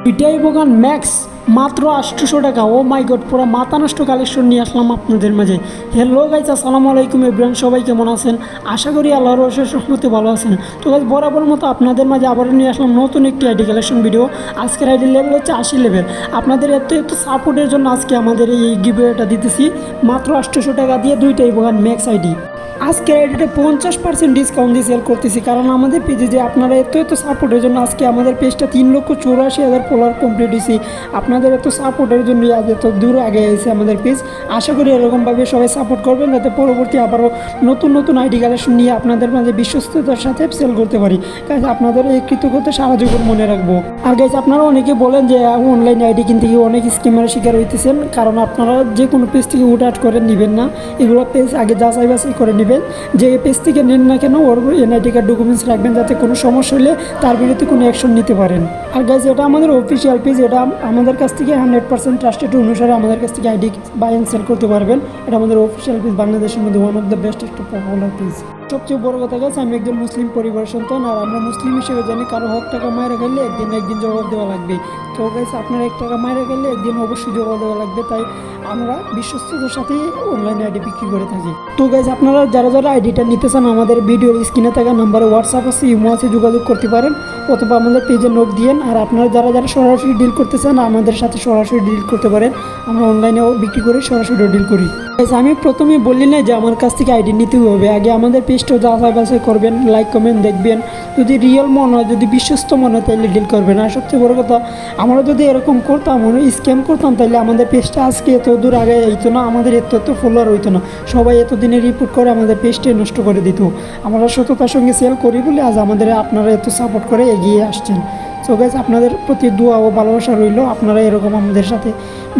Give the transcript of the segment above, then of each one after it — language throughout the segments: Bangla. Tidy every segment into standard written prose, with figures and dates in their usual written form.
এটাই বোগান ম্যাক্স মাত্র 800 টাকা। ও মাই গড, পুরো মাথা নষ্ট কালেকশন নিয়ে আসলাম আপনাদের মাঝে। হ্যালো গাইজ, আসসালামু আলাইকুম এভরিওয়ান, সবাই কেমন আছেন? আশা করি আল্লাহর অশেষ রহমতে ভালো আছেন। তো গাইজ, বরাবর মতো আপনাদের মাঝে আবারও নিয়ে আসলাম নতুন একটি আইডি কালেকশন ভিডিও। আজকের আইডি লেভেল হচ্ছে 80 লেভেল। আপনাদের এত সাপোর্টের জন্য আজকে আমাদের এই গিভওয়েটা দিতেছি মাত্র 800 টাকা দিয়ে দুইটাই বোগান ম্যাক্স আইডি। আজকে আইডিতে 50% ডিসকাউন্ট দিয়ে সেল করতেছি, কারণ আমাদের পেজে যে আপনারা এত সাপোর্টের জন্য আজকে আমাদের পেজটা 3,84,000 ফলোয়ার কমপ্লিট হয়েছে। আপনাদের এত সাপোর্টের জন্য আজ এত দূর আগে এসে আমাদের পেজ। আশা করি এরকমভাবে সবাই সাপোর্ট করবেন, যাতে পরবর্তী আবারও নতুন আইডি কালেকশন নিয়ে আপনাদের মাঝে বিশ্বস্ততার সাথে সেল করতে পারি। কাজ আপনাদের এই কৃতজ্ঞতা সারা জীবন মনে রাখবো। আর গাইজ, আপনারা অনেকে বলেন যে অনলাইন আইডি কিনতে গিয়ে অনেক স্কিমের শিকার হইতেছেন, কারণ আপনারা যে কোনো পেজ থেকে আউট করে নেবেন না। এগুলো পেজ আগে যাচাই বাছাই করে নেবেন। যে পেজ থেকে নেন না কেন, ওর এনআইডি কার্ড ডকুমেন্টস রাখবেন, যাতে কোনো সমস্যা হলে তার বিরুদ্ধে কোনো অ্যাকশন নিতে পারেন। আর গাইজ, এটা আমাদের অফিসিয়াল পেজ। এটা আমাদের কাছ থেকে 100% ট্রাস্টেড অনুসারে আমাদের কাছ থেকে আইডি বাই অ্যান্ড সেল করতে পারবেন। এটা আমাদের অফিসিয়াল পেজ, বাংলাদেশের মধ্যে ওয়ান অফ দ্য বেস্ট একটা পপুলার পেজ। সবচেয়ে বড় কথা গাছ, আমি একজন মুসলিম পরিবারের সন্তান, আর আমরা মুসলিম হিসেবে জানি কারো হক টাকা মায়েরা খাইলে একদিন জবাব দেওয়া লাগবে। তো গাইজ, আপনার 1 টাকা মায়েরা খাইলে একদিন অবশ্যই জবাব দেওয়া লাগবে। তাই আমরা বিশ্বস্ততার সাথে অনলাইনে আইডি বিক্রি করে থাকি। তো গাইজ, আপনারা যারা আইডিটা নিতে চান, আমাদের ভিডিওর স্ক্রিনে থাকা নাম্বারে হোয়াটসঅ্যাপ আছে, ইমো আছে, যোগাযোগ করতে পারেন, অথবা আমাদের পেজে নোট দিয়েন। আর আপনারা যারা সরাসরি ডিল করতে চান, আমাদের সাথে সরাসরি ডিল করতে পারেন। আমরা অনলাইনেও বিক্রি করি, সরাসরি ডিল করি। আমি প্রথমে বললি না যে আমার কাছ থেকে আইডি নিতে হবে, আগে আমাদের পেজটা যাচাই বাছাই করবেন, লাইক কমেন্ট দেখবেন। যদি রিয়েল মনে হয়, যদি বিশ্বস্ত মনে হয়, তাহলে ডিল করবেন। আর সবচেয়ে বড় কথা, আমরা যদি এরকম করতাম, স্ক্যাম করতাম, তাহলে আমাদের পেজটা আজকে এত দূর আগে হইতো না, আমাদের এত ফলোয়ার হইতো না। সবাই এতদিনে রিপোর্ট করে আমাদের পেজটাই নষ্ট করে দিত। আমরা সততার সঙ্গে সেল করি বলে আজ আপনারা এত সাপোর্ট করে এগিয়ে আসছেন। সো গাইজ, আপনাদের প্রতি দোয়া ও ভালোবাসা রইল, আপনারা এরকম আমাদের সাথে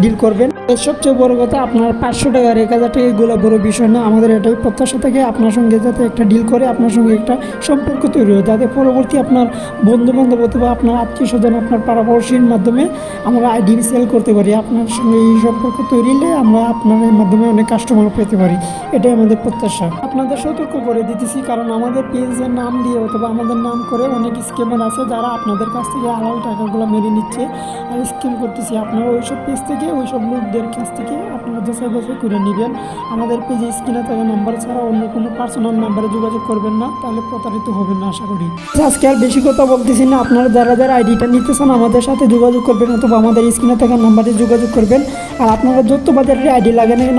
ডিল করবেন। সবচেয়ে বড় কথা, আপনার 500 টাকা 1000 টাকা এগুলো বড় বিষয় না। আমাদের এটাই প্রত্যাশা থাকে আপনার সঙ্গে যাতে একটা ডিল করে, আপনার সঙ্গে একটা সম্পর্ক তৈরি হয়, যাতে পরবর্তী আপনার বন্ধুবান্ধব অথবা আপনার আত্মীয়স্বজন, আপনার পাড়াপড়শির মাধ্যমে আমরা আইডি সেল করতে পারি। আপনার সঙ্গে এই সম্পর্ক তৈরি হলে আমরা আপনার মাধ্যমে অনেক কাস্টমার পেতে পারি, এটাই আমাদের প্রত্যাশা। আপনাদের সতর্ক করে দিতেছি, কারণ আমাদের পেজের নাম দিয়ে অথবা আমাদের নাম করে অনেক স্ক্যামার আছে, যারা আপনাদের কাছ থেকে হালাল টাকাগুলো মেরে নিচ্ছে আর স্ক্যাম করতেছে। আপনারা ওইসব পেজ থেকে, ওইসব লোকদের কাছ থেকে আপনারা যাচাই বাছাই করে নেবেন। আমাদের পেজে স্ক্রিনে থাকা নাম্বার ছাড়া অন্য কোনো পার্সোনাল নাম্বারে যোগাযোগ করবেন না, তাহলে প্রতারিত হবেন না আশা করি। আজকে আর বেশি কথা বলতেছি না, আপনারা যারা আইডিটা নিতে চান আমাদের সাথে যোগাযোগ করবেন, অথবা আমাদের স্ক্রিনে থাকা নাম্বারে যোগাযোগ করবেন। আর আপনারা যত বাজেটের আইডি লাগে না কেন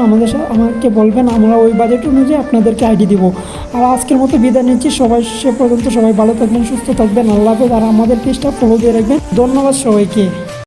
আমাকে বলবেন, আমরা ওই বাজেট অনুযায়ী আপনাদেরকে আইডি দিব। আর আজকের মতো বিদায় নিচ্ছি। সে পর্যন্ত সবাই ভালো থাকবেন, সুস্থ থাকবেন, আল্লাহ হাফেজ। আর আমাদের পেজটা ফলো দিয়ে রাখবেন। ধন্যবাদ সবাইকে।